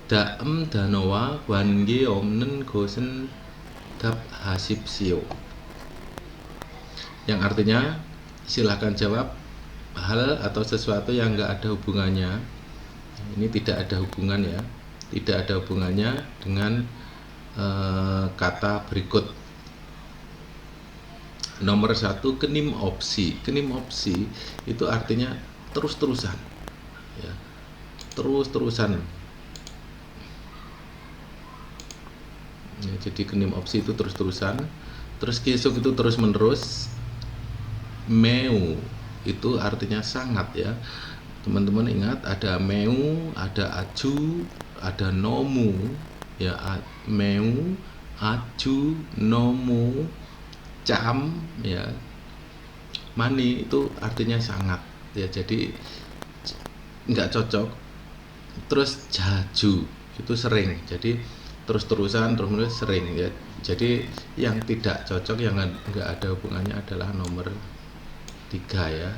다음 단어와 관계없는 것은 답하십시오. Yang artinya silahkan jawab hal atau sesuatu yang enggak ada hubungannya. Ini tidak ada hubungan ya, tidak ada hubungannya dengan kata berikut. Nomor 1, kenim opsi. Kenim opsi itu artinya terus-terusan ya, terus-terusan ya, jadi kenim opsi itu terus-terusan. Terus kisuk itu terus-menerus. Meu itu artinya sangat ya. Teman-teman ingat ada meu, ada aju, ada nomu ya. Meu, aju, nomu, cam ya, mani itu artinya sangat ya, jadi nggak cocok. Terus jaju itu sering, jadi terus-terusan terus-menerus sering ya, jadi yang tidak cocok, yang nggak ada hubungannya adalah nomor 3 ya.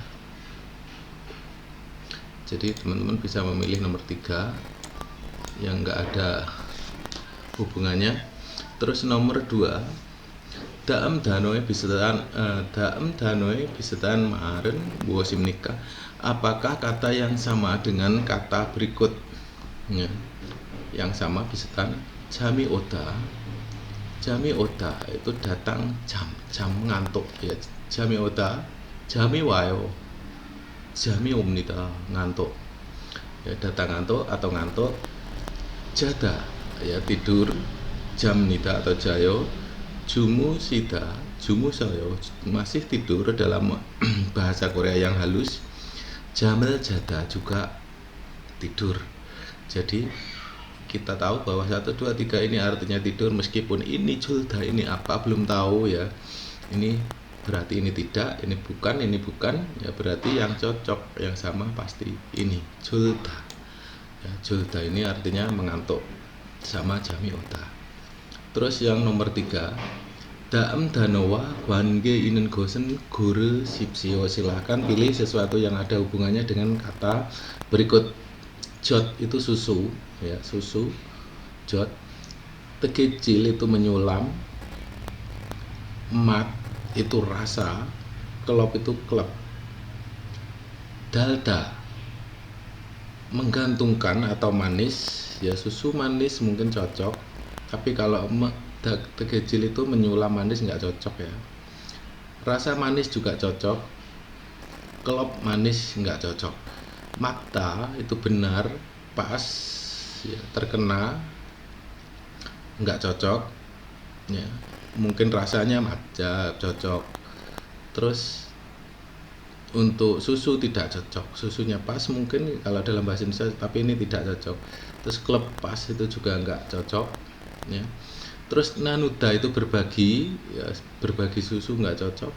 Jadi teman-teman bisa memilih nomor 3 yang nggak ada hubungannya. Terus nomor 2, daam danoe bisetan maren bosim nikah. Apakah kata yang sama dengan kata berikut ya. Yang sama bisetan jami oda. Jami oda itu datang jam ngantuk ya. Jami oda, jami wayo, jami 옵니다 ngantuk ya, datang ngantuk atau ngantuk. Jada ya tidur, jam nida atau jayo, jumu sida, jumu sayo masih tidur dalam bahasa Korea yang halus. Jamel jada juga tidur. Jadi kita tahu bahwa 1, 2, 3 ini artinya tidur, meskipun ini julda ini apa belum tahu ya. Ini berarti ini tidak, ini bukan ya, berarti yang cocok yang sama pasti ini julda ya. Julda ini artinya mengantuk sama jami oda. Terus yang nomor 3, daam danowa 관계 있는 것은 고르십시오. silahkan pilih sesuatu yang ada hubungannya dengan kata berikut. Jot itu susu ya, susu jot. Tekecil itu menyulam. Mat itu rasa. Kelop itu klep. Dalda menggantungkan atau manis ya, susu manis mungkin cocok, tapi kalau tekecil itu menyulam manis nggak cocok ya. Rasa manis juga cocok, kelop manis nggak cocok. Makta itu benar, pas ya, terkena, nggak cocok ya. Mungkin rasanya macam cocok. Terus untuk susu tidak cocok, susunya pas mungkin kalau dalam bahasa Indonesia, tapi ini tidak cocok. Terus klub pas itu juga nggak cocok ya. Terus nanuda itu berbagi ya, berbagi susu nggak cocok.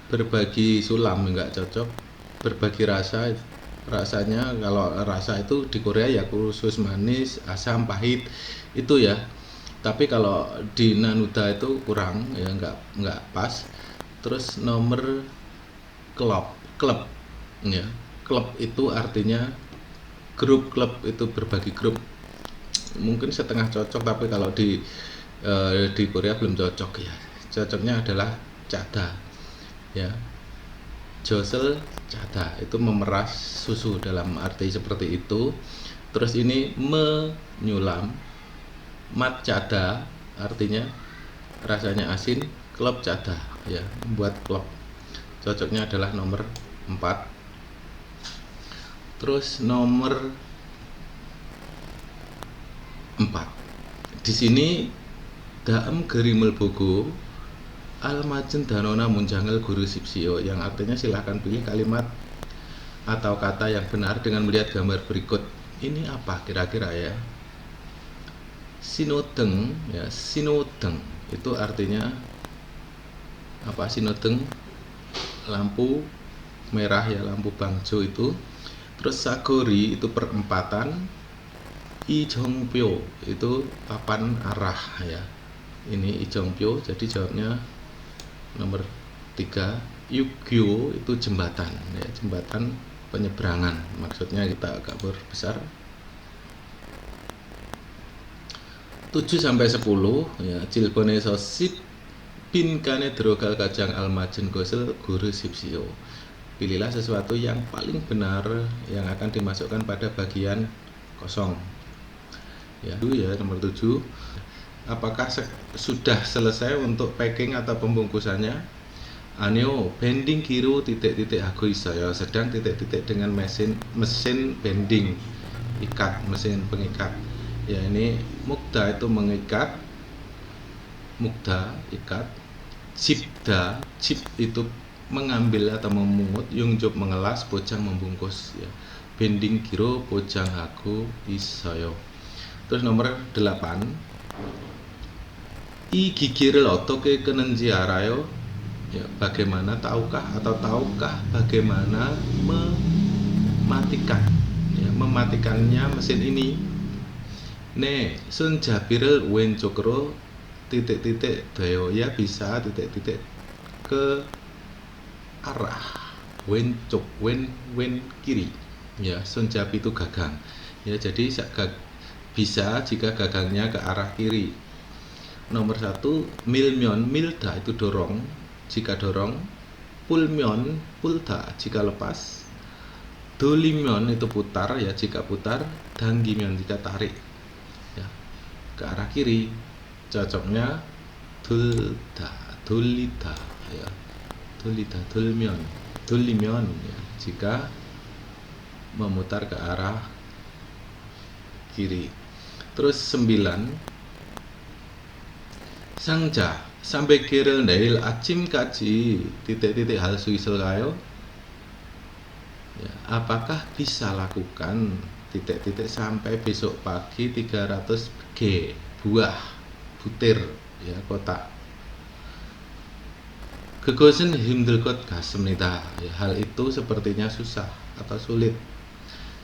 Berbagi sulam nggak cocok. Berbagi rasa, rasanya kalau rasa itu di Korea ya khusus manis, asam, pahit itu ya. Tapi kalau di nanuda itu kurang ya, nggak pas. Terus nomor klub ya. Klub itu artinya grup, klub itu berbagi grup. Mungkin setengah cocok, tapi kalau di Korea belum cocok ya. Cocoknya adalah cada ya. Josel cada itu memeras susu dalam arti seperti itu. Terus ini menyulam. Mat cada artinya rasanya asin. Klop cada ya, membuat klop. Cocoknya adalah nomor 4. Terus nomor 4 di sini daam gerimel bogo almajen danona munjangal guru sipsio, yang artinya silahkan pilih kalimat atau kata yang benar dengan melihat gambar berikut. Ini apa kira-kira ya? Sinodeng ya, sinodeng itu artinya apa? Sinodeng lampu merah ya, lampu bangjo itu. Terus sagori itu perempatan. Ijongpyo itu papan arah ya. Ini Ijongpyo, jadi jawabnya nomor 3. Yugyo itu jembatan ya, jembatan penyeberangan, maksudnya kita agak berbesar. 7 sampai 10 ya, Cilbone sosit pinkane drogal kajang almajen gosel guru sipsio. Pilihlah sesuatu yang paling benar yang akan dimasukkan pada bagian kosong. Ya, itu ya nomor 7. Apakah sudah selesai untuk packing atau pembungkusannya? Aneo bending kiru titik-titik aku saya sedang titik-titik dengan mesin bending ikat, mesin pengikat. Ya, ini mukda itu mengikat, mukda ikat, cipda cip itu mengambil atau memungut, yungjob mengelas, bojang membungkus ya. Bending kiro bojang aku isayo. Terus nomor 8, i gigir loto ke kenenjiarayo ya, bagaimana tahukah bagaimana mematikan ya, mematikannya mesin ini. Ne sun jabiril wen cokro titik-titik dayo ya, bisa titik-titik ke arah wen cok wen kiri ya. Sun jabi itu gagang ya, jadi bisa jika gagangnya ke arah kiri. Nomor 1, milmyon milda itu dorong jika dorong, pulmyon pulda jika lepas, dolimyon itu putar ya jika putar, danggimyon jika tarik ya ke arah kiri. Cocoknya dulida ya, dolimyon ya jika memutar ke arah kiri. Terus 9, sangja sampai kirel nail acim kaji titik-titik hal suisel kayo ya, apakah bisa lakukan titik-titik sampai besok pagi 300 g buah butir ya kotak. Gegosen himdelkot gasemnita ya, hal itu sepertinya susah atau sulit.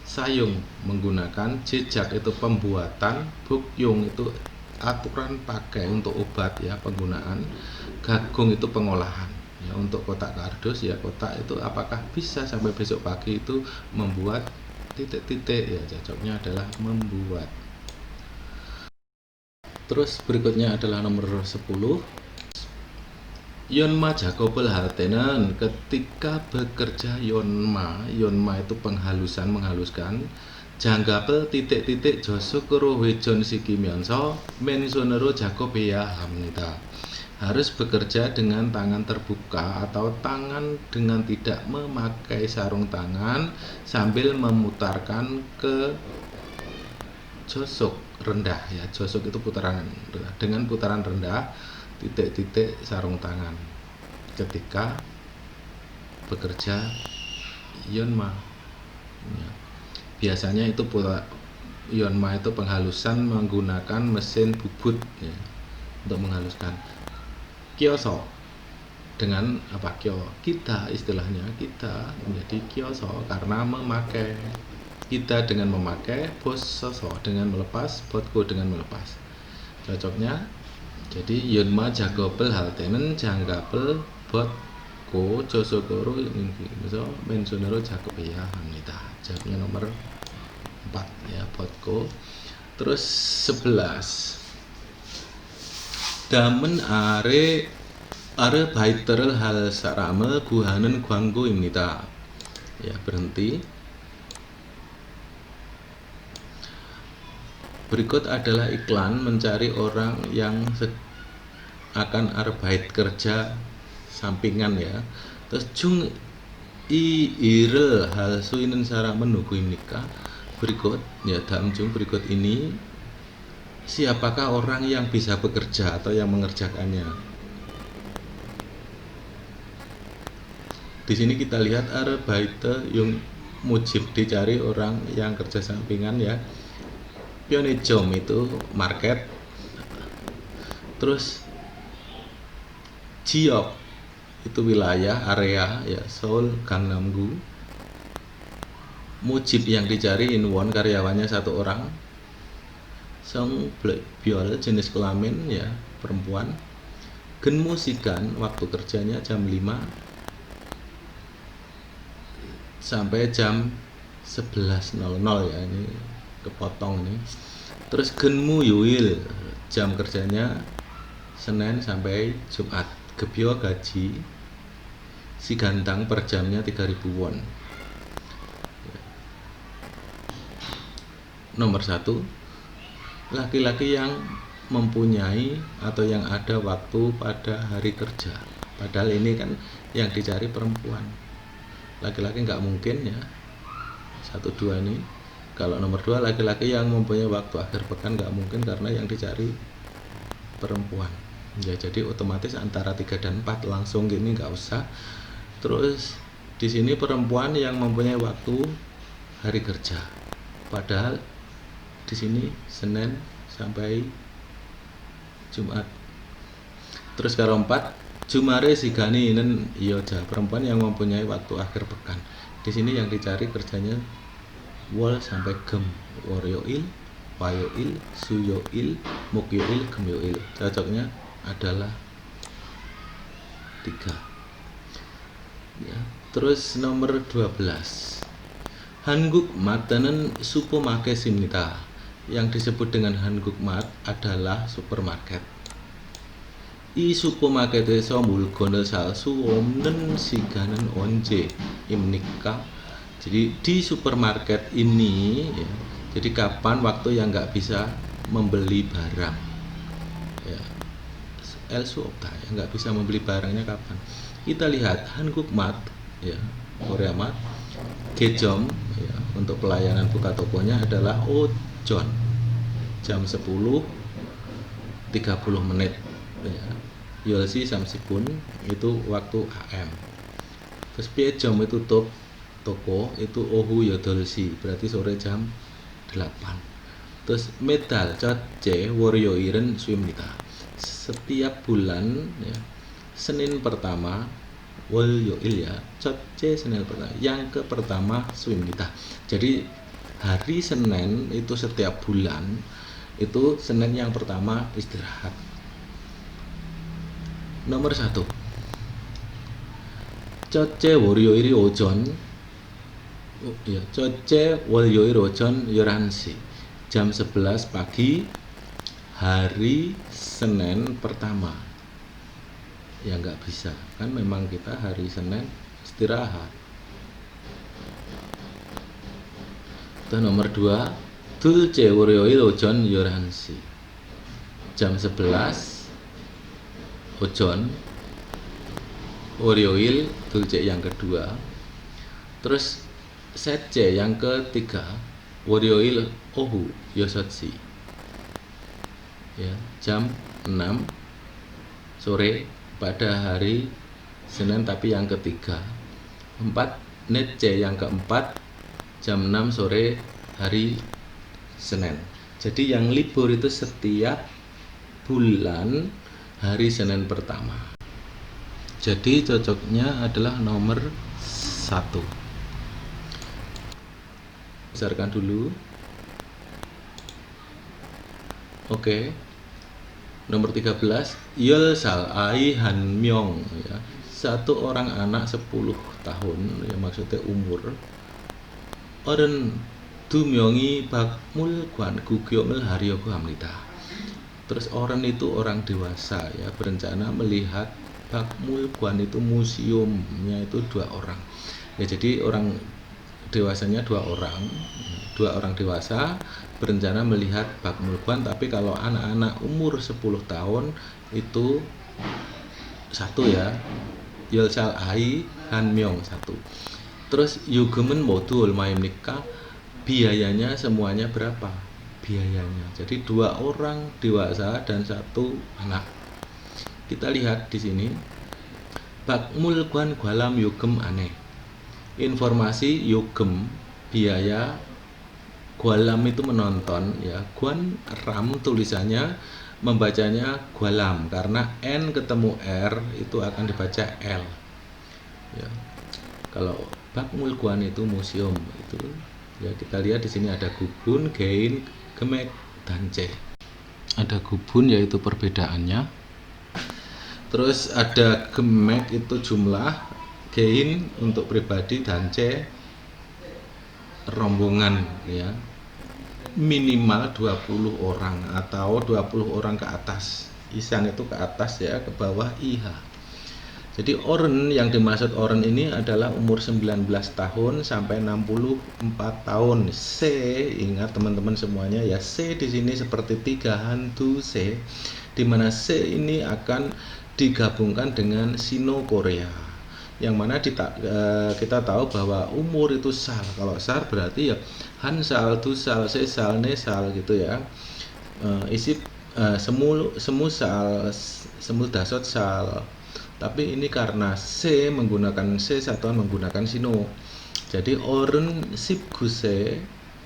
Sayung menggunakan, jejak itu pembuatan, bukyung itu aturan pakai untuk obat ya penggunaan, gagung itu pengolahan ya untuk kotak kardus ya. Kotak itu apakah bisa sampai besok pagi itu membuat titik-titik ya, cocoknya adalah membuat. Terus berikutnya adalah nomor 10, Yonma Jakobel Hartenen ketika bekerja Yonma itu menghaluskan, Janggapel titik-titik Josukuro Wejon Sikimyonso Mensonero Jakobeya Hamnita, harus bekerja dengan tangan terbuka atau tangan dengan tidak memakai sarung tangan sambil memutarkan ke josok rendah ya. Josok itu putaran rendah, dengan putaran rendah titik-titik sarung tangan ketika bekerja Yonma ya. Biasanya itu Yonma itu penghalusan menggunakan mesin bubut ya, untuk menghaluskan. Kyoso dengan apa, kita istilahnya kita menjadi kyoso karena memakai, kita dengan memakai, bososo dengan melepas, botko dengan melepas. Cocoknya jadi Yonma Jagopel Haltenen Janggapel Botko Josokoro misal Mensonero Jakobeya Hamnita. Jawabnya nomor 4 ya, Botko. Terus 11, Damen are baiter hal saramel guhanen guanggo imnita ya, berhenti. Berikut adalah iklan mencari orang yang akan arbeit kerja sampingan ya. Terus jung irel hal suinen sarang menunggu nikah. Berikut ya, dalam jung berikut ini siapakah orang yang bisa bekerja atau yang mengerjakannya. Di sini kita lihat arbeiter yang mujib dicari orang yang kerja sampingan ya. Pionejom itu market, terus Jiok itu wilayah area ya, Seoul Gangnam-gu. Mujib yang dicari Inwon karyawannya 1 orang. Song Biol jenis kelamin ya, perempuan. Gen musikan waktu kerjanya jam 5 sampai jam 11.00 ya, ini kepotong nih. Terus genmu yuil jam kerjanya Senin sampai Jumat. Gebyo gaji si gantang per jamnya 3.000 won. Nomor 1, laki-laki yang mempunyai atau yang ada waktu pada hari kerja. Padahal ini kan yang dicari perempuan. Laki-laki nggak mungkin ya. 1, 2 ini. Kalau nomor 2, laki-laki yang mempunyai waktu akhir pekan nggak mungkin karena yang dicari perempuan. Ya, jadi otomatis antara 3 dan 4 langsung gini nggak usah. Terus di sini perempuan yang mempunyai waktu hari kerja. Padahal di sini Senin sampai Jumat. Terus kalau 4, Jumare sigani inen yoja, perempuan yang mempunyai waktu akhir pekan. Di sini yang dicari kerjanya wol sampai gem, woryoil, wayoil, suyoil, mukyoil, gemyoil. Cocoknya adalah 3 ya. Terus nomor 12, Hanguk Mat tenen supermarket simnita. Yang disebut dengan Hanguk Mat adalah supermarket. I supermarket에서 물건을 살 수 없는 시간은 언제 입니까? Jadi di supermarket ini ya, jadi kapan waktu yang nggak bisa membeli barang ya, elsuopta ya, nggak bisa membeli barangnya kapan. Kita lihat Hanguk Mat ya, Korea Mat Gejom ya, untuk pelayanan buka tokonya adalah ojon jam 10.30 ya. Yolsi samsipun itu waktu AM. Terus jam itu tutup toko itu ohu yodolsi, berarti sore jam 8. Terus medal cece woryoiren swimnita. Setiap bulan ya, Senin pertama wolyoil ya, cece Senin pertama. Yang pertama swimnita. Jadi hari Senin itu setiap bulan itu Senin yang pertama istirahat. Nomor 1, cece 월요일이 오전 ya, cece 월요일 오전 11시 jam 11 pagi hari Senin pertama. Ya nggak bisa kan, memang kita hari Senin istirahat. Itu nomor 2, 둘째 월요일 오전 11시 jam 11 ojon 월요일 둘째 yang kedua. Terus setce yang ketiga 월요일 ohu yosotsi ya, jam 6 sore pada hari Senin tapi yang ketiga. 4, netce yang keempat jam 6 sore hari Senin. Jadi yang libur itu setiap bulan hari Senin pertama. Jadi cocoknya adalah nomor 1. Besarkan dulu. Oke. Nomor 13, Yolsal Ai Han Myong ya. Satu orang anak 10 tahun ya, maksudnya umur. Oren Du Myongi Bakmul Gwan Gugyomel Haryogo Hamnita. Terus orang itu orang dewasa ya, berencana melihat Bakmul Gwan itu museumnya itu 2 orang. Ya jadi orang dewasanya 2 orang. 2 orang dewasa berencana melihat Bakmul Gwan, tapi kalau anak-anak umur 10 tahun itu 1 ya. Yolsal Ai Han Myong 1. Terus Yugemen Modul Maim Nikah, biayanya semuanya berapa? Biayanya. Jadi 2 orang dewasa dan 1 anak. Kita lihat di sini. Bakmul Gwan Gwalam Yugem aneh. Informasi Yugem biaya, Gwalam itu menonton ya. Gwan Ram tulisannya membacanya Gwalam karena N ketemu R itu akan dibaca L. Ya. Kalau Bakmul Gwan itu museum itu ya, kita lihat di sini ada gubun, gein, gemek, dan C. Ada gubun yaitu perbedaannya. Terus ada gemek itu jumlah, gein untuk pribadi, dan C rombongan ya. minimal 20 orang atau 20 orang ke atas. Isan itu ke atas ya, ke bawah IH. Jadi oren yang dimaksud oren ini adalah umur 19 tahun sampai 64 tahun. C, ingat teman-teman semuanya ya, C di sini seperti 3 hantu C, di mana C ini akan digabungkan dengan Sino Korea. Yang mana kita tahu bahwa umur itu sal. Kalau sal berarti ya hansal, tusal, sesal, nesal gitu ya. Isip semusal, semudasot sal. Tapi ini karena C menggunakan C satuan menggunakan sino. Jadi oren sipguse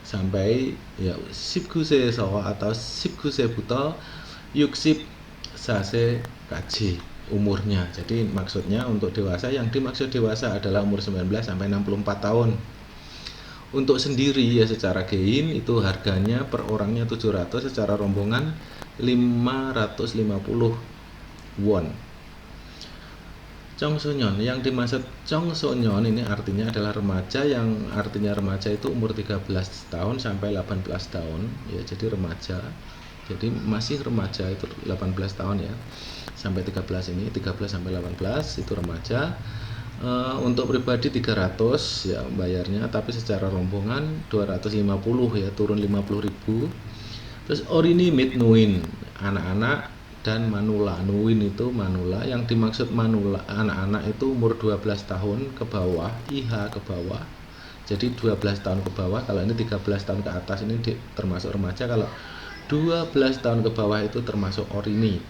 sampai ya sipguse sawa atau sipguse buta yuksip sase kaji umurnya. Jadi maksudnya untuk dewasa, yang dimaksud dewasa adalah umur 19 sampai 64 tahun. Untuk sendiri ya secara gain itu harganya per orangnya 700, secara rombongan 550 won. Chongsonyeon, yang dimaksud Chongsonyeon ini artinya adalah remaja, yang artinya remaja itu umur 13 tahun sampai 18 tahun ya, jadi remaja. Jadi masih remaja itu 18 tahun ya. Sampai 13 ini 13 sampai 18 itu remaja. Untuk pribadi 300 ya bayarnya, tapi secara rombongan 250 ya, turun 50.000. Terus orini mitnuin, anak-anak dan manula. Nuin itu manula, yang dimaksud manula anak-anak itu umur 12 tahun ke bawah, IH ke bawah. Jadi 12 tahun ke bawah. Kalau ini 13 tahun ke atas ini termasuk remaja. Kalau 12 tahun ke bawah itu termasuk orini.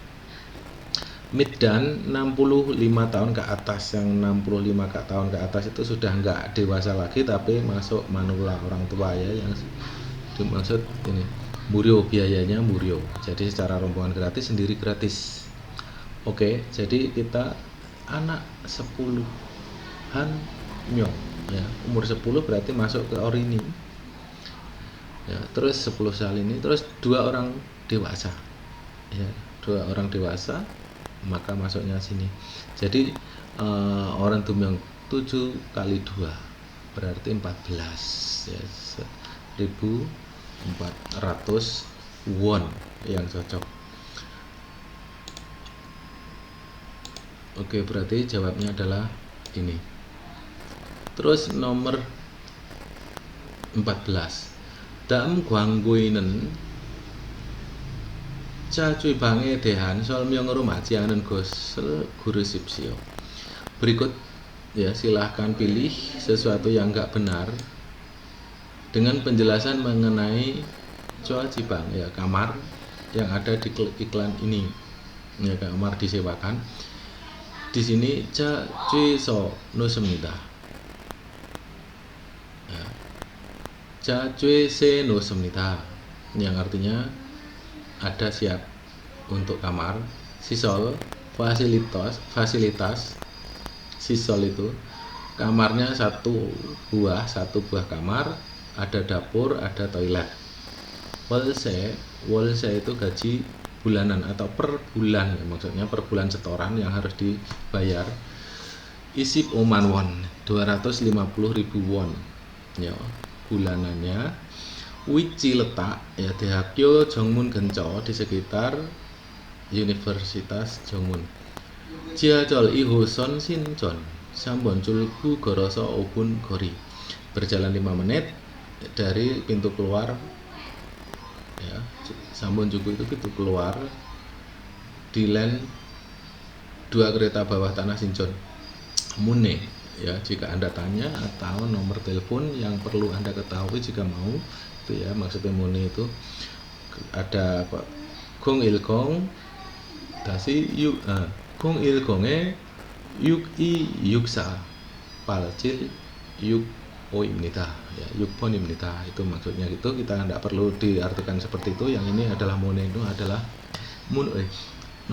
Mid dan 65 tahun ke atas. Yang 65 tahun ke atas itu sudah enggak dewasa lagi, tapi masuk manula, orang tua ya, yang dimaksud ini Muryo, biayanya Muryo. Jadi secara rombongan gratis, sendiri gratis. Oke, jadi kita anak 10-an nyong ya, umur 10 berarti masuk ke orini ya. Terus 10 sal ini, terus 2 orang dewasa ya, 2 orang dewasa maka masuknya sini. Jadi orang tumyong 7 kali 2 berarti 14 ya, 1.400 won yang cocok. Oke, berarti jawabnya adalah ini. Terus nomor 14. Daem gwangguinen cha cuy bange dehan sol myong rumajianen gosel guru sipsio. Berikut ya, silahkan pilih sesuatu yang enggak benar dengan penjelasan mengenai Choa Jibang ya, kamar yang ada di iklan ini ya, kamar disewakan. Di sini Cha Cui So Nusemnida ya, Cha Cui Se Nusemnida, yang artinya ada siap untuk kamar. Sisol fasilitas sisol itu kamarnya satu buah kamar, ada dapur, ada toilet. Wolse itu gaji bulanan atau per bulan ya, maksudnya per bulan setoran yang harus dibayar. Isip oman won 250.000 won ya bulanannya. Wici letak ya, Dehakyo Jongmun Genco, di sekitar Universitas Jongmun. Jiajol Ihoson Sinchon Sambon Culgu Goroso Obun Gori, berjalan 5 menit dari pintu keluar ya, Sambon Juku itu pintu keluar di line 2 kereta bawah tanah Sinchon Mune ya. Jika Anda tanya atau nomor telepon yang perlu Anda ketahui jika mau itu ya, maksudnya Mune itu ada apa, Gong Ilgong dasi yuk Gong Ilgonge yuk I yuksa palcil yuk Oimnida ya, Yukponimnida itu maksudnya gitu. Kita tidak perlu diartikan seperti itu. Yang ini adalah Mune itu adalah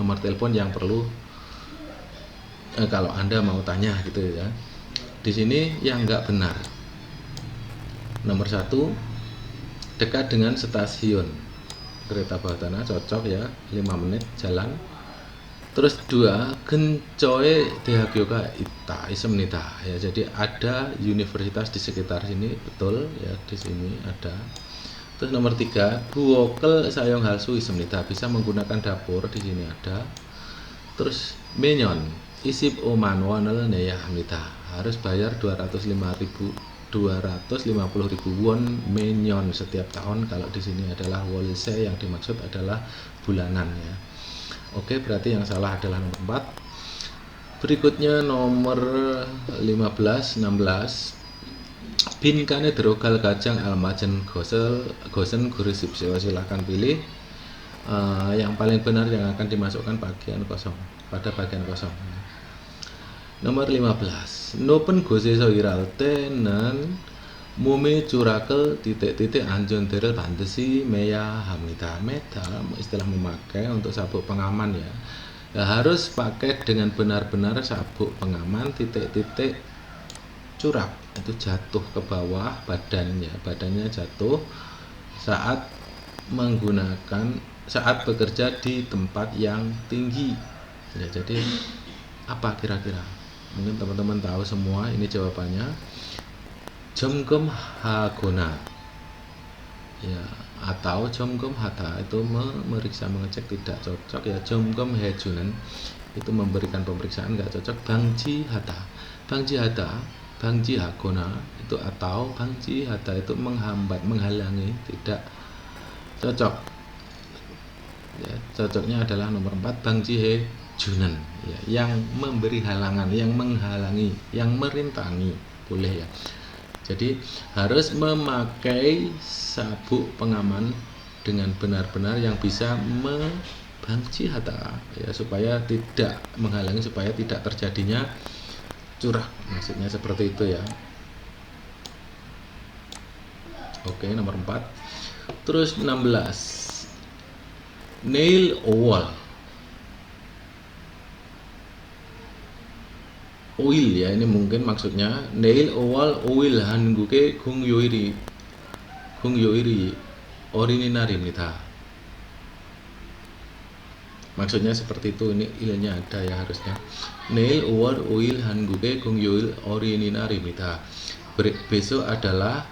nomor telepon yang perlu kalau Anda mau tanya gitu ya. Di sini yang enggak benar. Nomor 1, dekat dengan stasiun kereta bawah tanah, cocok ya, 5 menit jalan. Terus 2, gencoe Dehakyoga Ita Isemnida ya, jadi ada universitas di sekitar sini, betul ya, di sini ada. Terus nomor 3, buokel sayong halsu ismnita, bisa menggunakan dapur, di sini ada. Terus menyon isip oman wanel neya hamnita, harus bayar 250.000 won menyon setiap tahun. Kalau di sini adalah wolse, yang dimaksud adalah bulanan ya. Oke, berarti yang salah adalah nomor 4. Berikutnya nomor 15, 16. Binkane drogal kacang almajen gosen guru sipsio, silahkan pilih yang paling benar yang akan dimasukkan pada bagian kosong. Nomor 15. Nopen gose soiral tenen mumi curakel titik-titik anjon derel bandesi meya hamita. Meta istilah memakai untuk sabuk pengaman ya. Harus pakai dengan benar-benar sabuk pengaman, titik-titik curak itu jatuh ke bawah badannya jatuh saat bekerja di tempat yang tinggi ya. Jadi apa kira-kira? Mungkin teman-teman tahu semua. Ini jawabannya jomgom hagona ya, atau jomgom hata itu memeriksa, mengecek, tidak cocok ya. Jomgom hejunen itu memberikan pemeriksaan, nggak cocok. Bangji hagona itu, atau bangji hata itu menghambat, menghalangi, tidak cocok ya. Cocoknya adalah nomor 4, bangji hejunen ya, yang memberi halangan, yang menghalangi, yang merintangi, boleh ya. Jadi harus memakai sabuk pengaman dengan benar-benar yang bisa membangci hata ya, supaya tidak menghalangi, supaya tidak terjadinya curah, maksudnya seperti itu ya. Oke, nomor 4. Terus 16. Nail oil ya, ini mungkin maksudnya nail oil hanguke gung yoiri orininar입니다. Maksudnya seperti itu. Ini ilnya ada ya harusnya. Nail oil hanguke gung yoil orininar입니다. Besok adalah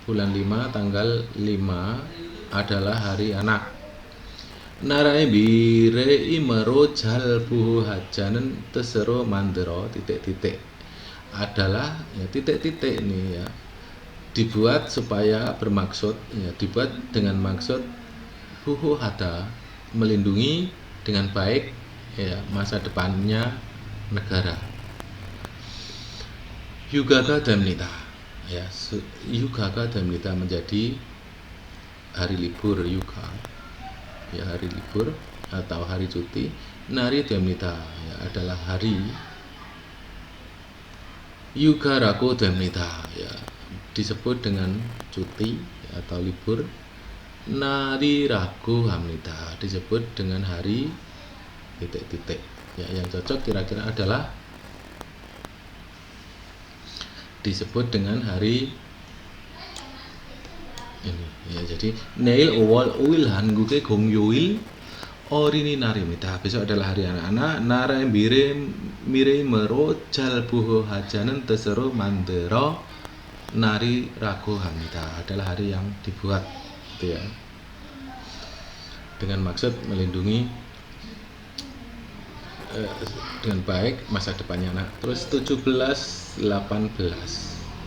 bulan 5, tanggal 5 adalah hari anak. Narai bire imero jalbu hajanen tesero mandero titik-titik adalah ya, titik-titik ini ya, dibuat supaya bermaksud ya, dibuat dengan maksud huhu hada, melindungi dengan baik ya masa depannya negara. Yugaga damnita ya, yugaga damnita menjadi hari libur yuga ya, hari libur atau hari cuti. Nari damnita ya adalah hari yuga raku damnita ya, disebut dengan cuti atau libur. Nari raku hamnita disebut dengan hari titik-titik ya. Yang cocok kira-kira adalah disebut dengan hari ini ya. Jadi nail oil hanguke gong yoil orininar입니다. Besok adalah hari anak-anak. Narai mire mero jalbuho hajanen tesero mandero nari ragu hamita adalah hari yang dibuat gitu ya, dengan maksud melindungi dengan baik masa depannya anak. Terus 17-18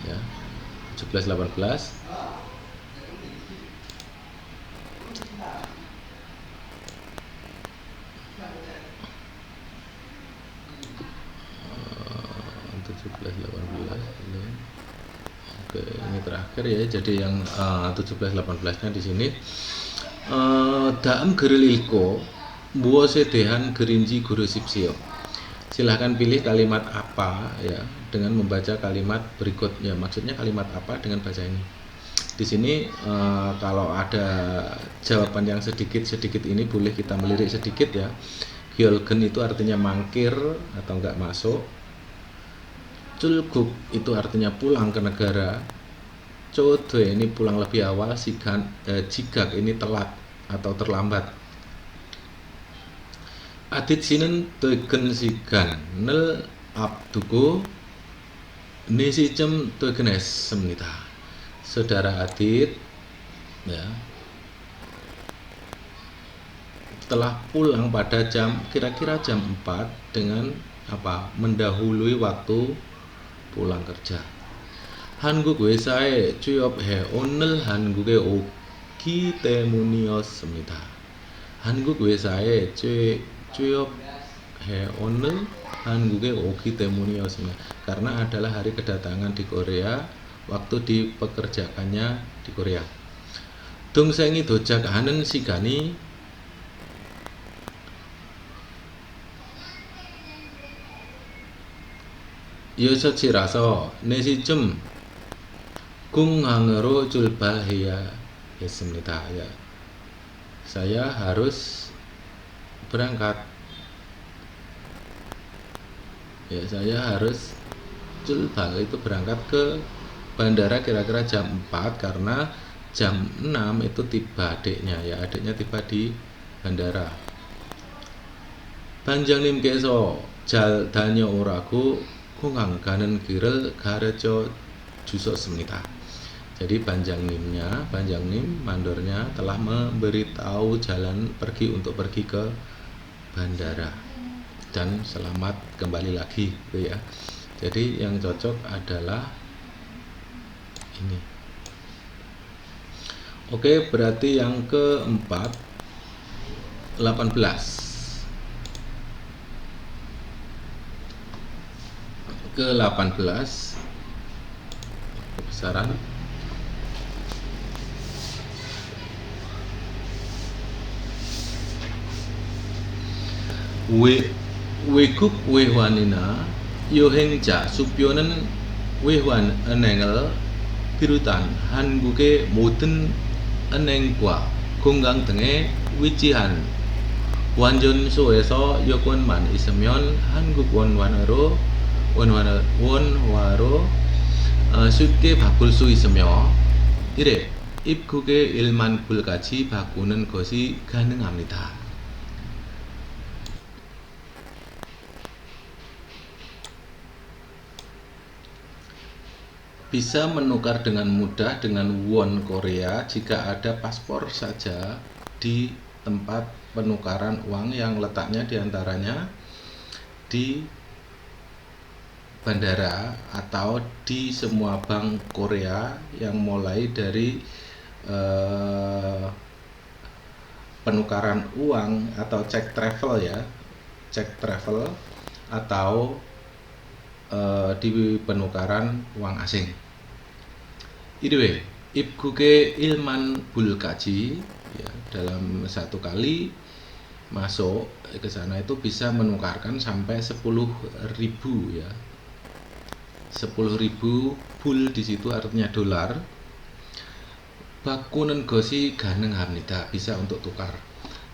ya, 17-18 Oke, ini terakhir ya. Jadi yang 17-18-nya di sini daam gerililko buose dehan gerinji guru sipsio. Silahkan pilih kalimat apa ya dengan membaca kalimat berikutnya. Maksudnya kalimat apa dengan bahasa ini. Di sini kalau ada jawaban yang sedikit ini boleh kita melirik sedikit ya. Gyolgen itu artinya mangkir atau enggak masuk. Culguk itu artinya pulang ke negara. Code ini pulang lebih awal. Jigak ini telat atau terlambat. Adit sinen tegen sigan nel abduko nisicem tegenes semnita. Saudara Adit ya. Setelah pulang pada kira-kira jam 4 dengan mendahului waktu pulang kerja. 한국 회사에 취업해 오늘 한국에 오기 때문이었습니다. 한국 회사에 취업해 오늘 한국에 오기 때문이었습니다. Karena adalah hari kedatangan di Korea, waktu dipekerjakannya di Korea. 동생이 도착하는 시간이 여섯시라서 4시쯤 공항으로 출발해야 했습니다. Ya, saya harus berangkat. Ya, saya harus 출발 itu berangkat ke bandara kira-kira jam 4 karena jam 6 itu tiba adiknya, ya adiknya tiba di bandara. 반장님께서 잘 다녀오라고 공항 가는 길을 가르쳐 주셨습니다. Jadi banjangnim mandornya telah memberitahu jalan untuk pergi ke bandara dan selamat kembali lagi, gitu ya. Jadi yang cocok adalah ini. Oke, berarti yang keempat 18. Ke-18 besaran 외국 외환이나 여행자 수표는 외환 은행을 비롯한 한국의 모든 은행과 공항 등에 위치한 완전소에서 여권만 있으면 한국 원화로 쉽게 바꿀 수 있으며 이래 입국의 1만 불까지 바꾸는 것이 가능합니다. Bisa menukar dengan mudah dengan won Korea jika ada paspor saja di tempat penukaran uang yang letaknya diantaranya di bandara atau di semua bank Korea yang mulai dari penukaran uang atau cek travel, ya cek travel atau di penukaran uang asing. Anyway, 입국의 1만 불까지, ya, dalam satu kali masuk ke sana itu bisa menukarkan sampai 10.000, ya. 10.000 불 di situ artinya dolar. 바꾸는 것이 가능합니다. bisa untuk tukar.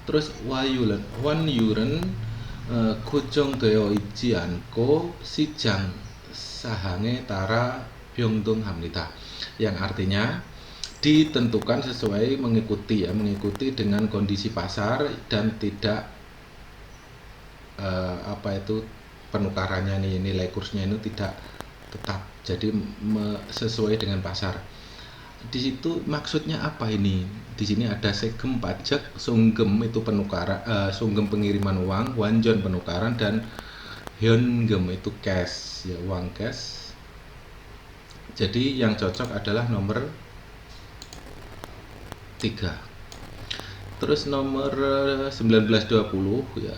Terus 환율은 고정되어 있지 않고 시장 상황에 따라 변동합니다. Yang artinya ditentukan sesuai mengikuti dengan kondisi pasar dan tidak penukarannya nih, nilai kursnya ini tidak tetap, jadi sesuai dengan pasar. Di situ maksudnya apa ini? Di sini ada segem pajak, songgem itu penukaran, songgem pengiriman uang, wanjon penukaran, dan hyongem itu cash, ya uang cash. Jadi yang cocok adalah nomor 3. Terus nomor 1920, ya.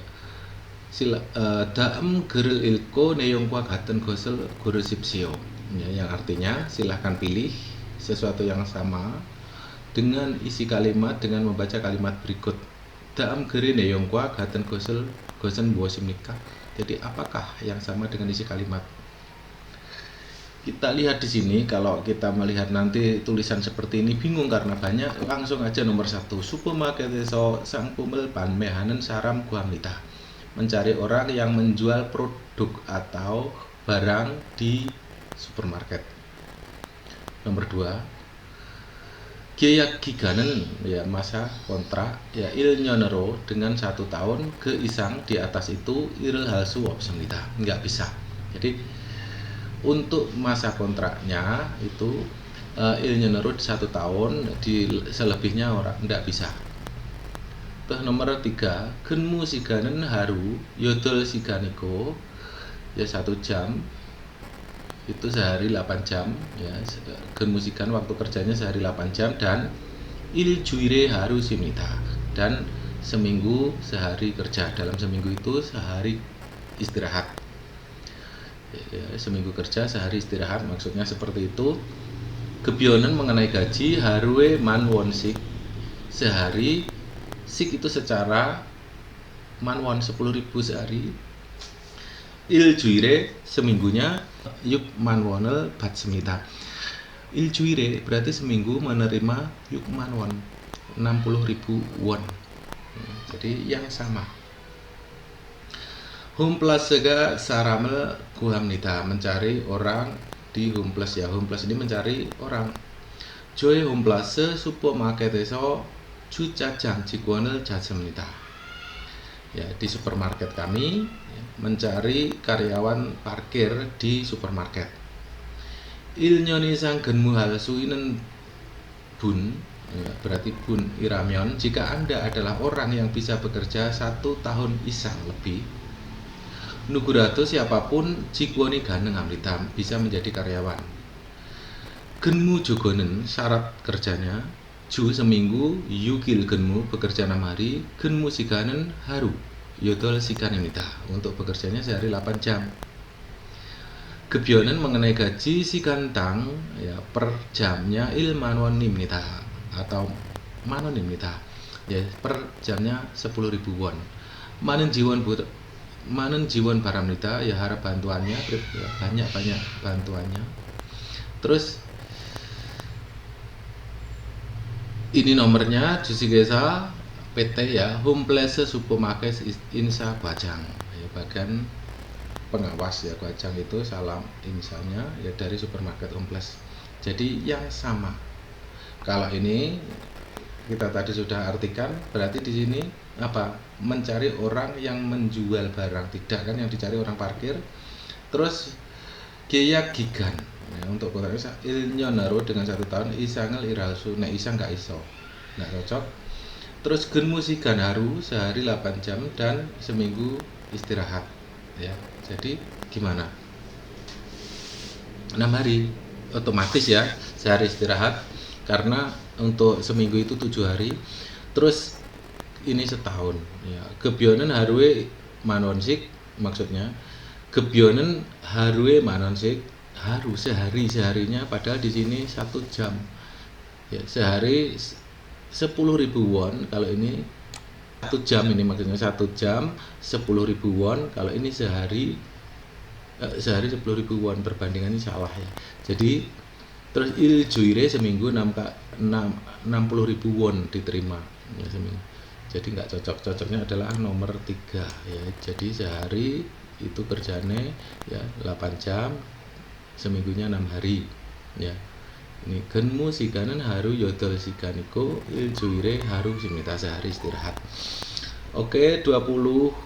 다음 글을 읽고 내용과 같은 것을 고르십시오. Ya, yang artinya silahkan pilih sesuatu yang sama dengan isi kalimat dengan membaca kalimat berikut. 다음 글의 내용과 같은 것은 무엇입니까? Jadi apakah yang sama dengan isi kalimat? Kita lihat di sini, kalau kita melihat nanti tulisan seperti ini bingung karena banyak, langsung aja nomor 1. 슈퍼마켓에서 상품을 판매하는 사람 구합니다. Mencari orang yang menjual produk atau barang di supermarket. Nomor 2, 계약 기간은, ya masa kontrak, ya 1년으로 dengan 1 tahun ke isang, di atas itu 일을 할 수 없습니다. Nggak bisa. Jadi untuk masa kontraknya itu ilnya nerut 1 tahun, di selebihnya orang ndak bisa. Terus nomor 3, genmu siganen haru yodol siganiko ya 1 jam, itu sehari 8 jam ya. Gen musikan waktu kerjanya sehari 8 jam, dan il juire haru simita, dan seminggu sehari kerja. Dalam seminggu itu sehari istirahat ya, seminggu kerja sehari istirahat, maksudnya seperti itu. Gebyonen mengenai gaji, harue man won sik, sehari sik itu secara manwon 10.000 sehari. Il juire seminggunya yuk manwonel bat semita. Il juire berarti seminggu menerima yuk manwon 60.000 won. Jadi yang sama. Humplas sega saramel guhamnita, mencari orang di Humplas ya. Humplas ini mencari orang. Joy Humplas supermarketeso jucajang jikuanel jasemnita. Ya, di supermarket kami ya, mencari karyawan parkir di supermarket. Il nyoni sang genmu hal suinen bun ya, berarti bun iramyon, jika Anda adalah orang yang bisa bekerja 1 tahun isang lebih, nugurato siapapun jikuani ganeng amrita, bisa menjadi karyawan. Genmu jogonen syarat kerjanya ju seminggu, yukil genmu bekerja 6 hari, genmu siganen haru yodol sikanimita, untuk bekerjanya sehari 8 jam. Gebyonen mengenai gaji sigantang ya, per jamnya il manonimnita atau manonimnita ya, per jamnya 10.000 won. Manen jiwon paramnita ya, harap bantuannya ya, banyak bantuannya. Terus ini nomornya Jusigesa PT ya, Humplese Supermarket Insa Bajang ya, bagian pengawas ya, Bajang itu salam insanya ya, dari supermarket Humples. Jadi yang sama. Kalau ini kita tadi sudah artikan, berarti di sini apa? Mencari orang yang menjual barang, tidak kan yang dicari orang parkir. Terus Geya Gigan ya, untuk kota Isa ilnya naruh dengan 1 tahun isangel iralsu, nek isang nggak iso, nggak cocok. Terus gen musikan haru sehari 8 jam dan seminggu istirahat ya. Jadi gimana? 6 hari otomatis ya, sehari istirahat, karena untuk seminggu itu 7 hari. Terus ini setahun ya. Gebyonen harue manonsik, maksudnya gebyonen harue manonsik, haru seharinya, padahal di sini 1 jam ya, sehari 10.000 won. Kalau ini 1 jam, ini maksudnya 1 jam 10.000 won. Kalau ini sehari 10.000 won, perbandingannya salah ya. Jadi terus il juire seminggu 60.000 won diterima ya, seminggu. Jadi nggak cocok, cocoknya adalah nomor 3 ya. Jadi sehari itu kerjanya ya 8 jam, seminggunya 6 hari ya. Ini genmu siganen haru yodol siganiko il juire haru simita, sehari istirahat. Oke, 20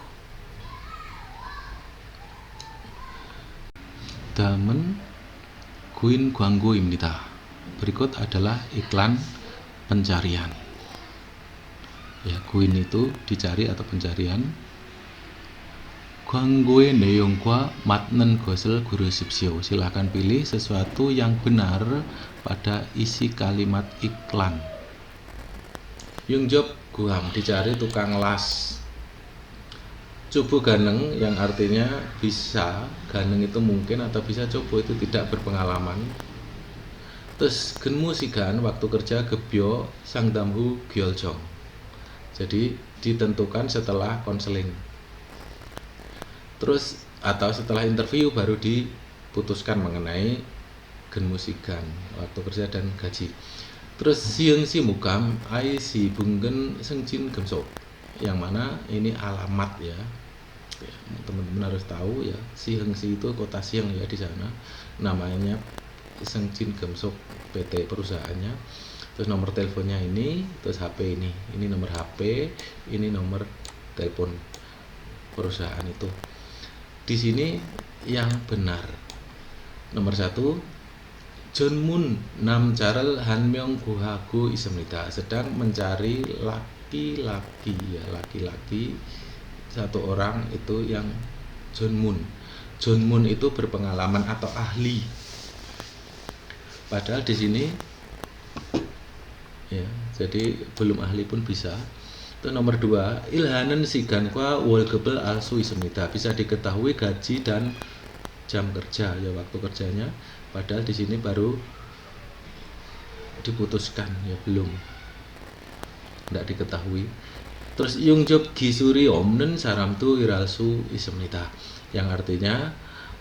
damen guin 광고입니다. Berikut adalah iklan pencarian. Ya, guin itu dicari atau pencarian. 광고의 내용과 맞는 것을 고르십시오. Silahkan pilih sesuatu yang benar pada isi kalimat iklan. Yungjob guam, dicari tukang las. Cubu ganeng yang artinya bisa, ganeng itu mungkin atau bisa, coba itu tidak berpengalaman. Terus genmu sigan, waktu kerja gebyo sangdamhu gyoljong. Jadi ditentukan setelah konseling. Terus atau setelah interview baru diputuskan mengenai genmu sigan, waktu kerja dan gaji. Terus sieng si mukam ai si bunggen sengjin gemsok, yang mana ini alamat ya. Teman-teman harus tahu ya, Siheung Si itu kota Siheung ya, di sana namanya Sengjin Gemsok PT perusahaannya. Terus nomor teleponnya ini, terus HP ini nomor HP, ini nomor telepon perusahaan itu. Di sini yang benar nomor 1, Junmun namjaral hanmyeong gohago ismnida, sedang mencari laki-laki ya, laki-laki satu orang itu yang Junmun. Junmun itu berpengalaman atau ahli. Padahal di sini ya, jadi belum ahli pun bisa. Itu nomor 2, ilhanen sigankwa wolgebel alsu ismnida, bisa diketahui gaji dan jam kerja ya, waktu kerjanya. Padahal di sini baru diputuskan ya, belum, tidak diketahui. Terus yungjob gisuri omnen saramtu iralsu ismnida, yang artinya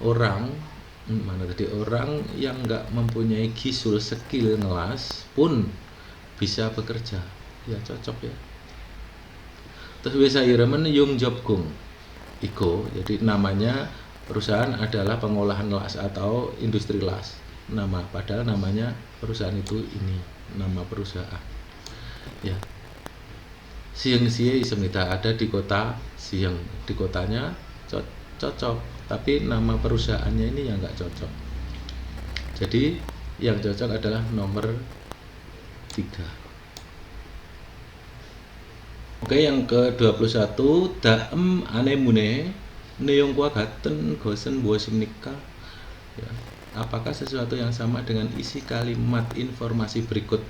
orang orang yang nggak mempunyai gisul, skill ngelas pun bisa bekerja ya, cocok ya. Terus bisa iremen yungjob gung iko, jadi namanya perusahaan adalah pengolahan las atau industri las, nama, padahal namanya perusahaan itu ini nama perusahaan ya. Sieng sie ismnida, ada di kota Sieng, di kotanya cocok, tapi nama perusahaannya ini yang nggak cocok. Jadi yang cocok adalah nomor 3. Oke, yang ke-21, daem anemune neongkwa gaten gosen bosimnika ya. Apakah sesuatu yang sama dengan isi kalimat informasi berikut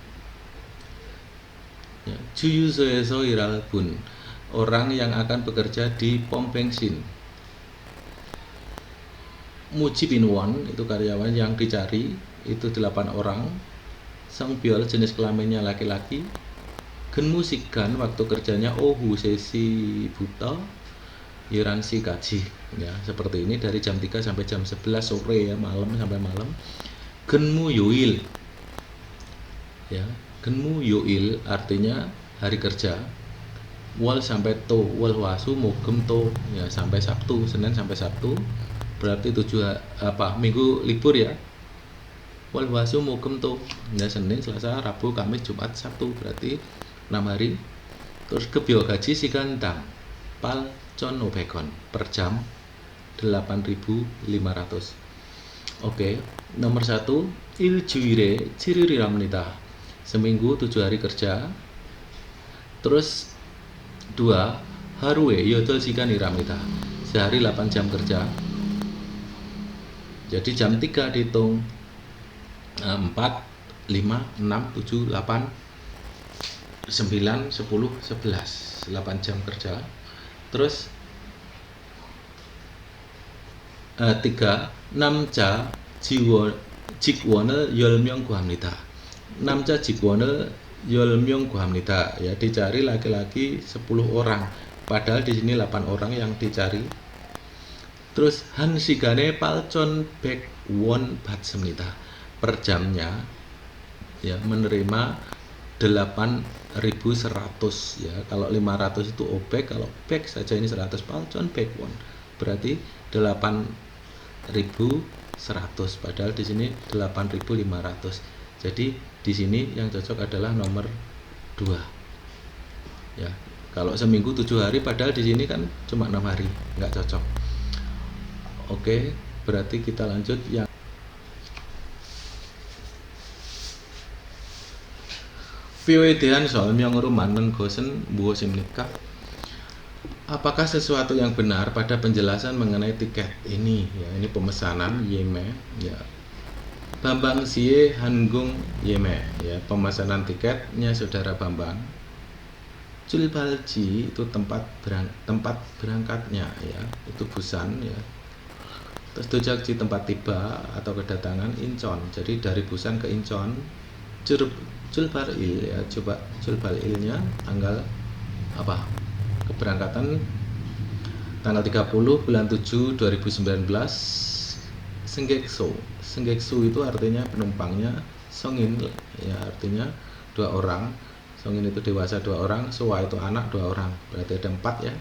ya. Juyusoeso iralbun, orang yang akan bekerja di pom bensin. Mujibinwon, itu karyawan yang dicari, itu 8 orang. Sengbiol, jenis kelaminnya laki-laki. Genmusikan, waktu kerjanya ohu sesi buta. Iransi kaji ya, seperti ini dari jam 3 sampai jam 11 sore ya, malam sampai malam. Genmu yuil ya, genmu yuil artinya hari kerja. Wal sampai to, wal wasu mugem to ya, sampai Sabtu, Senin sampai Sabtu, berarti 7 minggu libur ya. Wal wasu mugem to ya, Senin, Selasa, Rabu, Kamis, Jumat, Sabtu, berarti 6 hari. Terus kebio gaji si gantang pal con obekon per jam 8.500. Oke, nomor 1, iljuire ciriri ramnita, seminggu 7 hari kerja. Terus 2, harue yodol sikan iramnita, sehari 8 jam kerja. Jadi jam 3 dihitung 4, 5, 6, 7, 8, 9, 10, 11, 8 jam kerja. Terus 3, namja jikwonel yolmyong guhamnida, namja jikwonel yolmyong guhamnida ya, dicari laki-laki 10 orang, padahal di sini 8 orang yang dicari. Terus hansigane palcon bek won batsemnida, per jamnya ya menerima 8.100 ya. Kalau 500 itu obek, kalau bek saja ini 100, palcon bek won berarti 8.100, padahal di sini 8.500. Jadi di sini yang cocok adalah nomor 2 ya. Kalau seminggu 7 hari, padahal di sini kan cuma 6 hari, nggak cocok. Oke, berarti kita lanjut yang View에 대한 설명으로 맞는 것은 무엇입니까? Apakah sesuatu yang benar pada penjelasan mengenai tiket ini ya, ini pemesanan Yeme ya. Bambang Sie Hanggung Yeme ya, pemesanan tiketnya saudara Bambang. Julbalji itu tempat berangkatnya ya, itu Busan ya. Terus Dojakji tempat tiba atau kedatangan Incheon, jadi dari Busan ke Incheon. Julbalil ya, coba Julbalilnya tanggal apa? Keberangkatan tanggal 30 bulan 7 2019. Senggeksu itu artinya penumpangnya. Songin ya artinya 2 orang. Songin itu dewasa 2 orang, Soa itu anak 2 orang, berarti ada 4 ya.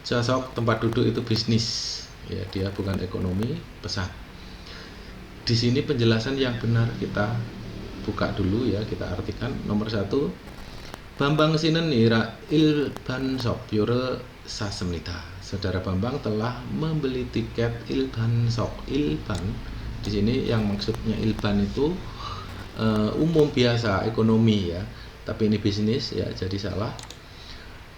Jasok tempat duduk itu bisnis ya, dia bukan ekonomi, pesan. Di sini penjelasan yang benar kita buka dulu ya, kita artikan. Nomor 1, Bambang Sinen Ira Ilban Sok Yore Sasemnita, saudara Bambang telah membeli tiket Ilban Sok. Ilban Di sini yang maksudnya ilban itu umum, biasa, ekonomi ya, tapi ini bisnis ya, jadi salah.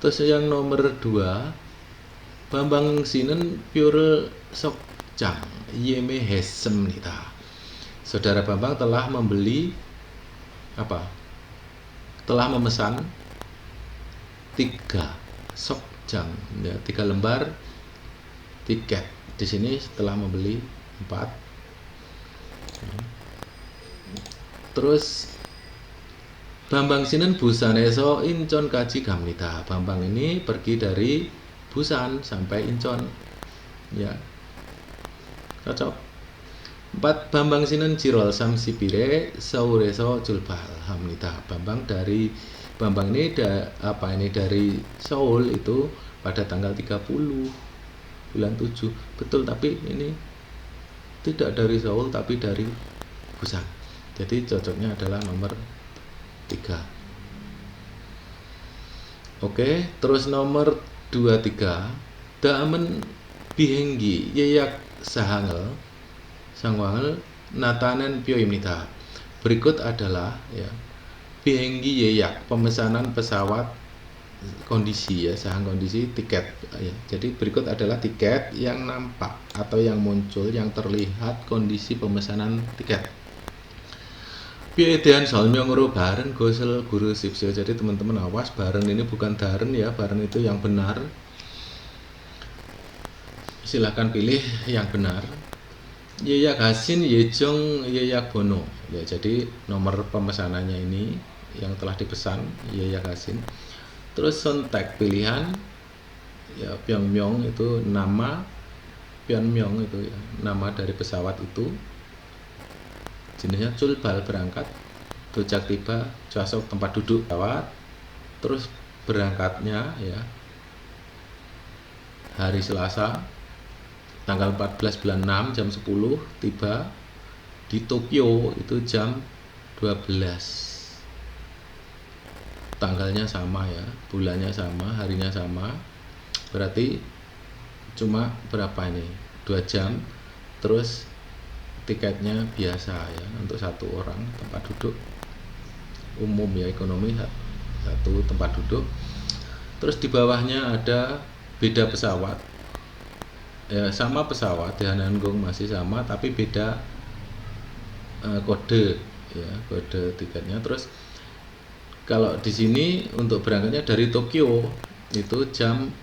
Terus yang nomor 2, Bambang Sinen Pure Sokjang Yeme Hesem Nita. Saudara Bambang telah membeli apa? Telah memesan 3 sokjang ya, 3 lembar tiket. Di sini setelah membeli 4. Terus Bambang Sinen Busaneso Incon Kaji Gamnita. Bambang ini pergi dari Busan sampai Incon ya, cocok. 4 Bambang Sinen Cirol Sam Sipire Saureso Julbal Hamnita. Bambang ini dari Seoul itu pada tanggal 30 bulan 7. Betul, tapi ini tidak dari Seoul tapi dari Busan. Jadi cocoknya adalah nomor 3. Oke, terus nomor 23 Daamen Bihenggi Yeyak Sahangel Sangwangel Natanen Pyoimnita. Berikut adalah ya, Bihenggi Yeyak, pemesanan pesawat kondisi ya, sahang kondisi tiket ya. Jadi berikut adalah tiket yang nampak atau yang muncul, yang terlihat kondisi pemesanan tiket. Piyedean solmyongro baren gosel guru sipsio. Jadi teman-teman awas, baren ini bukan daren ya, baren itu yang benar. Silahkan pilih yang benar. Yeyak Hasin Yejong Yeyak Bono ya, jadi nomor pemesanannya ini yang telah dipesan Yeyak Hasin. Terus sontek pilihan ya, Pyongyang itu nama, Pyongyang itu ya, nama dari pesawat itu. Jenisnya Julbal berangkat, Dojak tiba, Casok tempat duduk pesawat. Terus berangkatnya ya hari Selasa tanggal 14 bulan 6 jam 10, tiba di Tokyo itu jam 12. Tanggalnya sama ya, bulannya sama, harinya sama. Berarti cuma berapa ini? 2 jam. Terus tiketnya biasa ya, untuk 1 orang, tempat duduk umum ya, ekonomi, 1 tempat duduk. Terus di bawahnya ada beda pesawat ya, sama pesawat di Hananggung masih sama tapi beda kode ya, kode tiketnya. Terus kalau di sini untuk berangkatnya dari Tokyo itu jam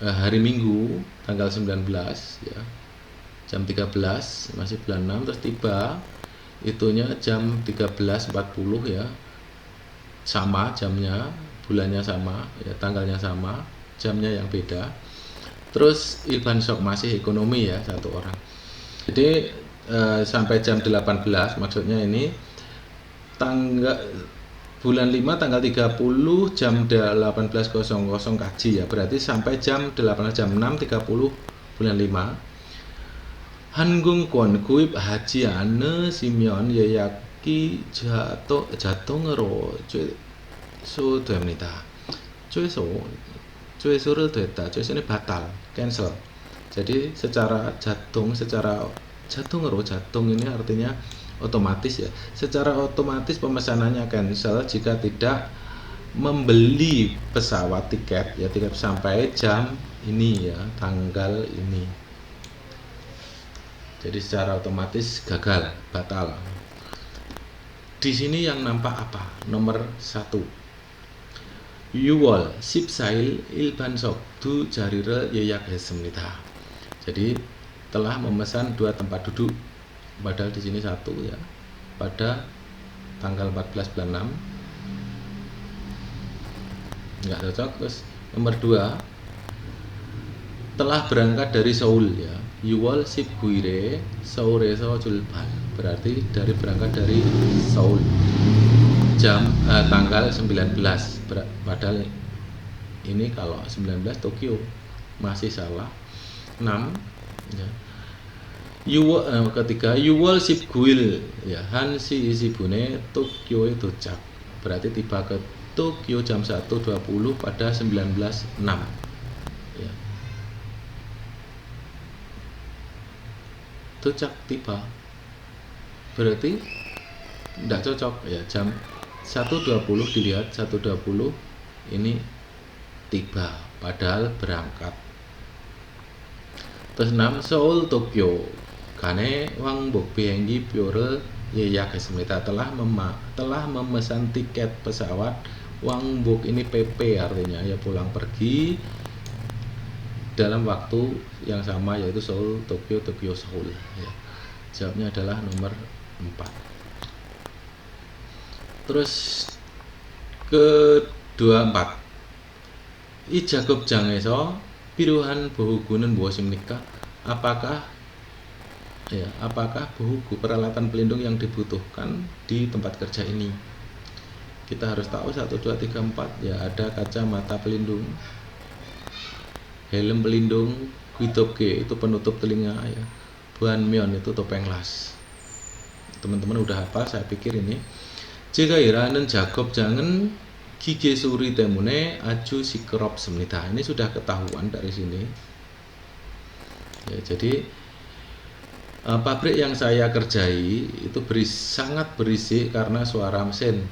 hari Minggu tanggal 19 ya, jam 13, masih bulan 6. Terus tiba itunya jam 13.40 ya, sama jamnya, bulannya sama ya, tanggalnya sama, jamnya yang beda. Terus ilban sok masih ekonomi ya, 1 orang. Jadi sampai jam 18, maksudnya ini tanggal bulan 5 tanggal 30 jam 18.00 kaji ya, berarti sampai jam 8 jam 6.30 bulan 5. Hanggung kon kuib haji ane simyon yayaki jatongero so demnita. Cueso를 됐다. cueso ini batal, cancel. Jadi secara jatung ini artinya otomatis ya. Secara otomatis pemesanannya cancel jika tidak membeli pesawat tiket ya, tiket sampai jam ini ya, tanggal ini. Jadi secara otomatis gagal, batal. Di sini yang nampak apa? Nomor 1. Yuwol Sipsail Ilbansok Du Jarire Yeyak Hesemnita. Jadi telah memesan 2 tempat duduk, padahal di sini 1 ya, pada tanggal 14 bulan 6. Enggak cocok. Terus nomor 2, telah berangkat dari Seoul ya, Yuwol Sipguire Saureso Julbal, berarti berangkat dari Seoul jam tanggal 19, padahal ini kalau 19 Tokyo, masih salah. 6 ya. Ketiga Yuwol Sipguil ya, Hansi Isibune Tokyo Dojak, berarti tiba ke Tokyo jam 1.20 pada 19.06 ya. Dojak tiba berarti tidak cocok ya. Jam 1.20 dilihat 1.20 ini tiba padahal berangkat. Terus 6 Seoul Tokyo kane wang bok bienggi piore yeyak semita telah memesan tiket pesawat. Wang bok ini PP artinya ya pulang pergi dalam waktu yang sama, yaitu Seoul Tokyo, Tokyo Seoul ya. Jawabnya adalah nomor 4. Terus ke 24 I 작업장에서 필요한 보호구는 무엇입니까? Apakah bohugu peralatan pelindung yang dibutuhkan di tempat kerja ini? Kita harus tahu 1, 2, 3, 4 ya. Ada kacamata pelindung, helm pelindung, guidobge itu penutup telinga ya, buanmyeon itu topeng las. Teman-teman udah hafal saya pikir ini. 제가 일하는 작업장은 기계 소리 때문에 아주 시끄럽습니다. Ini sudah ketahuan dari sini. Ya, jadi pabrik yang saya kerjai itu sangat berisik karena suara mesin.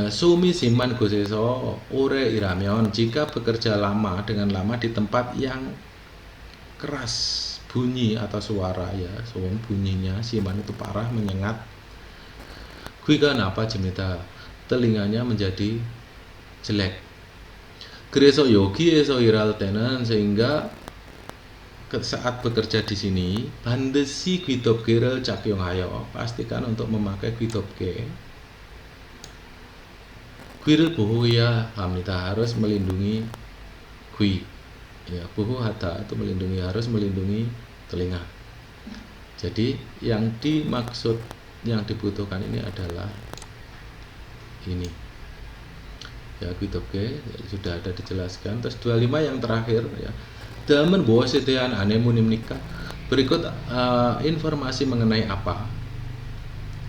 Sumi siman goseso ore iramion, jika bekerja dengan lama di tempat yang keras bunyi atau suara ya, bunyinya siman itu parah menyengat. Guiga napa jemita, telinganya menjadi jelek. 그래서 여기에서 일할 때는 sehingga saat bekerja di sini 반드시 귀덮개를 착용하여, pastikan untuk memakai 귀덮개. 귀를 보호해야 합니다. harus melindungi 귀. Ya, 보호하다 itu melindungi, harus melindungi telinga. Jadi yang dimaksud, yang dibutuhkan ini adalah ini. Ya, 귀덮개 sudah ada dijelaskan. Terus 25 yang terakhir ya. Dalam 무엇에 대한 아내문입니까? Berikut informasi mengenai apa?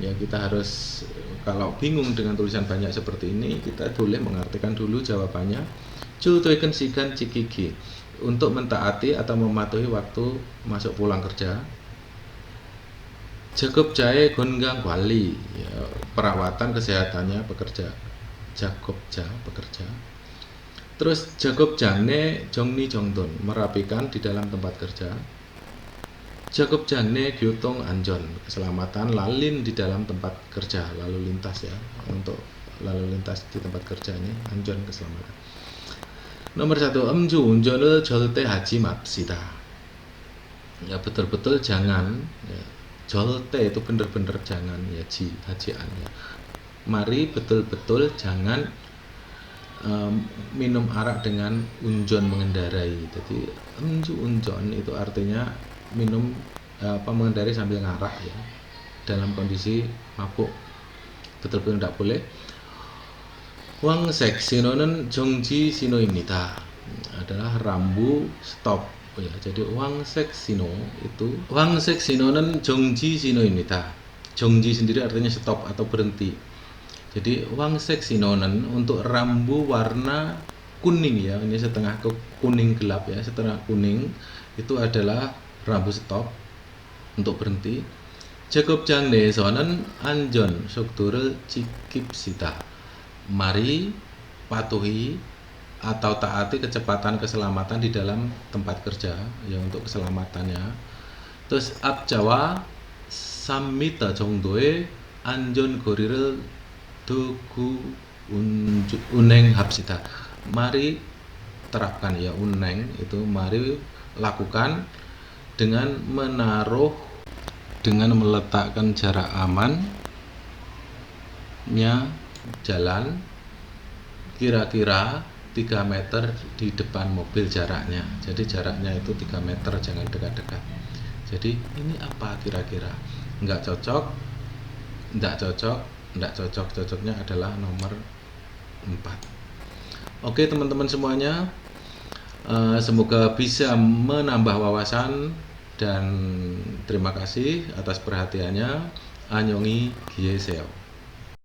Ya, kita harus, kalau bingung dengan tulisan banyak seperti ini, kita boleh mengartikan dulu jawabannya. Jultoiken sigan cikiki, untuk mentaati atau mematuhi waktu masuk pulang kerja. 작업자의 건강 관리, ya, perawatan kesehatannya pekerja. 작업자 bekerja. Terus 작업장 내 정리정돈, merapikan di dalam tempat kerja. 작업장 내 교통 안전, keselamatan lalin di dalam tempat kerja, lalu lintas ya, untuk lalu lintas di tempat kerja ini 안전 keselamatan. Nomor 1, 음주 운전을 절대 하지 맙시다. Ya, betul-betul jangan ya. 절대 itu benar-benar jangan ya, hajian ya. Mari betul-betul jangan minum arak dengan unjon mengendarai. Jadi 음주 운전 itu artinya minum mengendarai sambil ngarak ya, dalam kondisi mabuk, betul-betul tidak boleh. 황색 신호는 정지 신호입니다. adalah rambu stop ya. Jadi 황색 신호 itu, 황색 신호는 정지 신호입니다. 정지 sendiri artinya stop atau berhenti. Jadi 황색 신호는 untuk rambu warna kuning ya, ini setengah ke kuning gelap ya, setengah kuning itu adalah rambu stop untuk berhenti. 작업장 내에서는 안전 속도를 지킵시다. Mari patuhi atau taati kecepatan keselamatan di dalam tempat kerja ya, untuk keselamatannya. Terus 앞자와 3m 정도의 안전거리를 두고 운행합시다. Mari terapkan ya, uneng itu mari lakukan dengan meletakkan jarak amannya jalan kira-kira 3 meter di depan mobil jaraknya. Jadi jaraknya itu 3 meter, jangan dekat-dekat. Jadi ini apa kira-kira? Enggak cocok, cocoknya adalah nomor 4. Oke teman-teman semuanya, semoga bisa menambah wawasan dan terima kasih atas perhatiannya. Annyeonghi Gieseo.